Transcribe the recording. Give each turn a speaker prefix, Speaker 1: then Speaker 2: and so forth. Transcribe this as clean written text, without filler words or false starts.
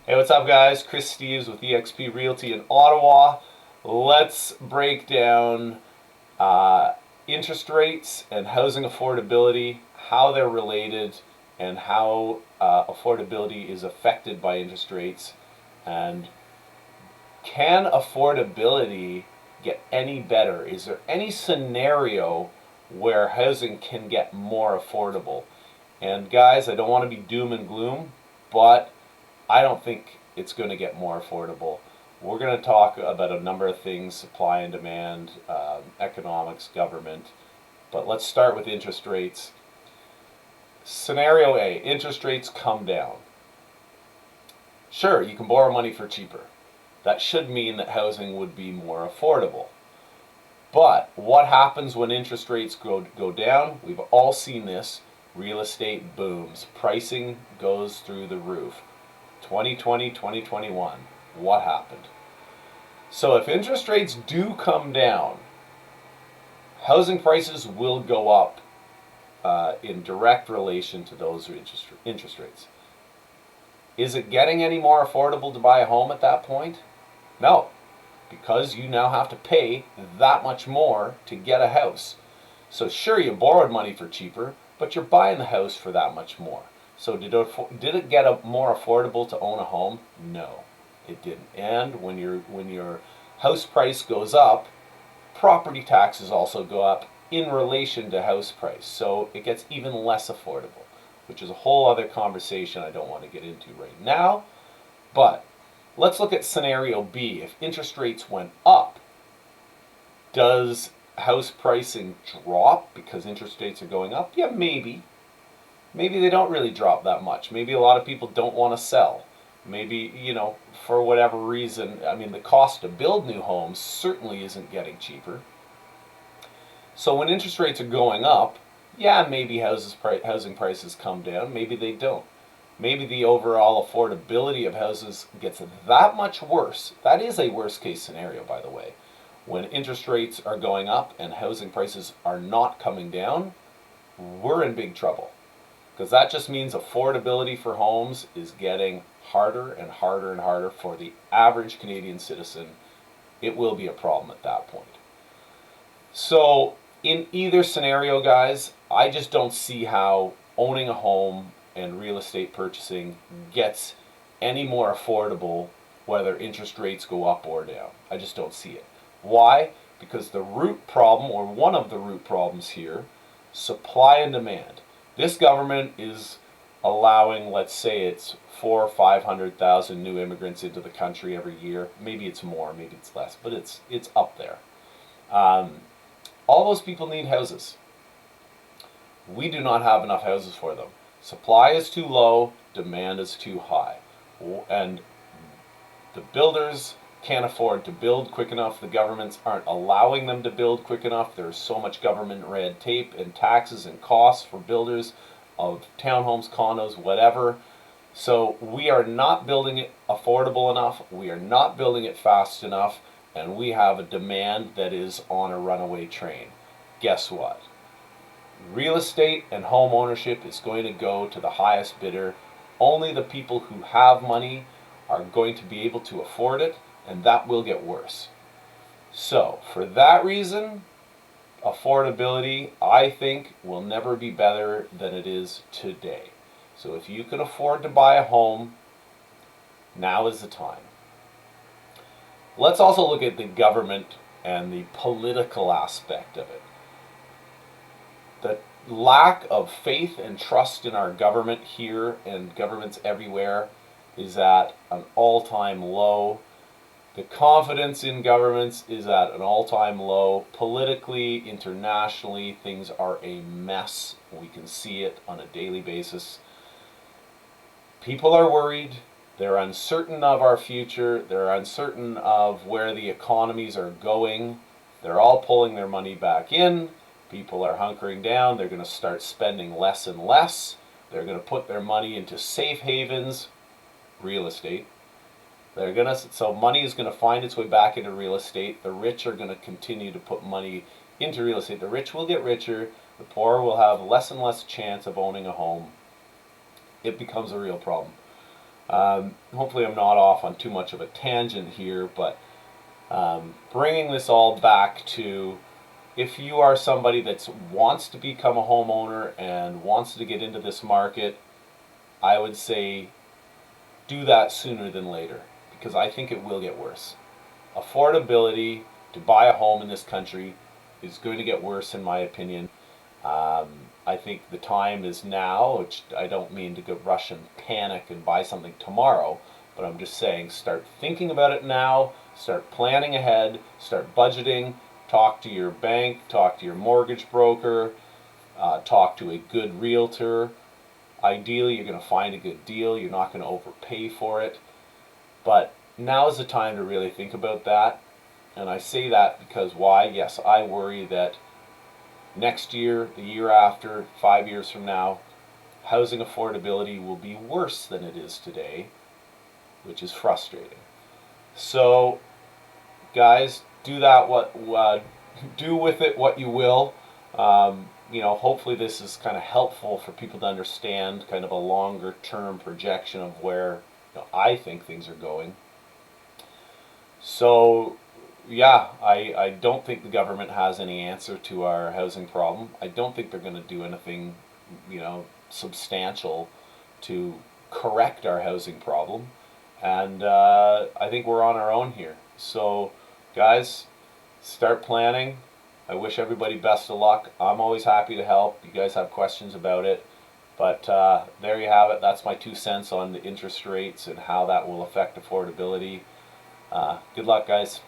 Speaker 1: Hey, what's up, guys? Chris Steves with eXp Realty in Ottawa. Let's break down uh, interest rates and housing affordability, how they're related, and how affordability is affected by interest rates. And can affordability get any better? Is there any scenario where housing can get more affordable? And guys, I don't want to be doom and gloom, but I don't think it's going to get more affordable. We're going to talk about a number of things: supply and demand, economics, government. But let's start with interest rates. Scenario A, interest rates come down. Sure, you can borrow money for cheaper. That should mean that housing would be more affordable. But what happens when interest rates go down? We've all seen this. Real estate booms. Pricing goes through the roof. 2020, 2021. What happened? So if interest rates do come down, housing prices will go up in direct relation to those interest rates. Is it getting any more affordable to buy a home at that point? No, because you now have to pay that much more to get a house. So sure, you borrowed money for cheaper, but you're buying the house for that much more. So did it get more affordable to own a home? No, it didn't. And when your house price goes up, property taxes also go up in relation to house price. So it gets even less affordable, which is a whole other conversation I don't want to get into right now. But let's look at scenario B. If interest rates went up, does house pricing drop because interest rates are going up? Yeah, maybe. Maybe they don't really drop that much. Maybe a lot of people don't want to sell. Maybe, for whatever reason, I mean, the cost to build new homes certainly isn't getting cheaper. So when interest rates are going up, yeah, maybe housing prices come down. Maybe they don't. Maybe the overall affordability of houses gets that much worse. That is a worst case scenario, by the way. When interest rates are going up and housing prices are not coming down, we're in big trouble. Because that just means affordability for homes is getting harder and harder and harder for the average Canadian citizen. It will be a problem at that point. So, in either scenario, guys, I just don't see how owning a home and real estate purchasing gets any more affordable whether interest rates go up or down. I just don't see it. Why? Because the root problem, or one of the root problems here, supply and demand. This government is allowing, let's say it's 400,000 or 500,000 new immigrants into the country every year. Maybe it's more, maybe it's less, but it's up there. All those people need houses. We do not have enough houses for them. Supply is too low, demand is too high. And the builders can't afford to build quick enough. The governments aren't allowing them to build quick enough. There's so much government red tape and taxes and costs for builders of townhomes, condos, whatever. So we are not building it affordable enough. We are not building it fast enough. And we have a demand that is on a runaway train. Guess what? Real estate and home ownership is going to go to the highest bidder. Only the people who have money are going to be able to afford it, and that will get worse. So, for that reason, affordability, I think, will never be better than it is today. So if you can afford to buy a home, now is the time. Let's also look at the government and the political aspect of it. The lack of faith and trust in our government here and governments everywhere is at an all-time low. The confidence in governments is at an all-time low. Politically, internationally, things are a mess. We can see it on a daily basis. People are worried. They're uncertain of our future. They're uncertain of where the economies are going. They're all pulling their money back in. People are hunkering down. They're going to start spending less and less. They're going to put their money into safe havens, real estate. So money is going to find its way back into real estate. The rich are going to continue to put money into real estate. The rich will get richer. The poor will have less and less chance of owning a home. It becomes a real problem. Hopefully I'm not off on too much of a tangent here, but bringing this all back to, if you are somebody that wants to become a homeowner and wants to get into this market, I would say do that sooner than later, because I think it will get worse. Affordability to buy a home in this country is going to get worse, in my opinion. I think the time is now, which I don't mean to go rush and panic and buy something tomorrow, but I'm just saying start thinking about it now, start planning ahead, start budgeting, talk to your bank, talk to your mortgage broker, talk to a good realtor. Ideally, you're going to find a good deal. You're not going to overpay for it. But now is the time to really think about that. And I say that because why? Yes, I worry that next year, the year after, 5 years from now, housing affordability will be worse than it is today, which is frustrating. So, guys, do with it what you will. Hopefully this is kind of helpful for people to understand kind of a longer term projection of where I think things are going. So, yeah, I don't think the government has any answer to our housing problem. I don't think they're going to do anything, substantial to correct our housing problem. And I think we're on our own here. So, guys, start planning. I wish everybody best of luck. I'm always happy to help. You guys have questions about it. But there you have it. That's my 2 cents on the interest rates and how that will affect affordability. Good luck, guys.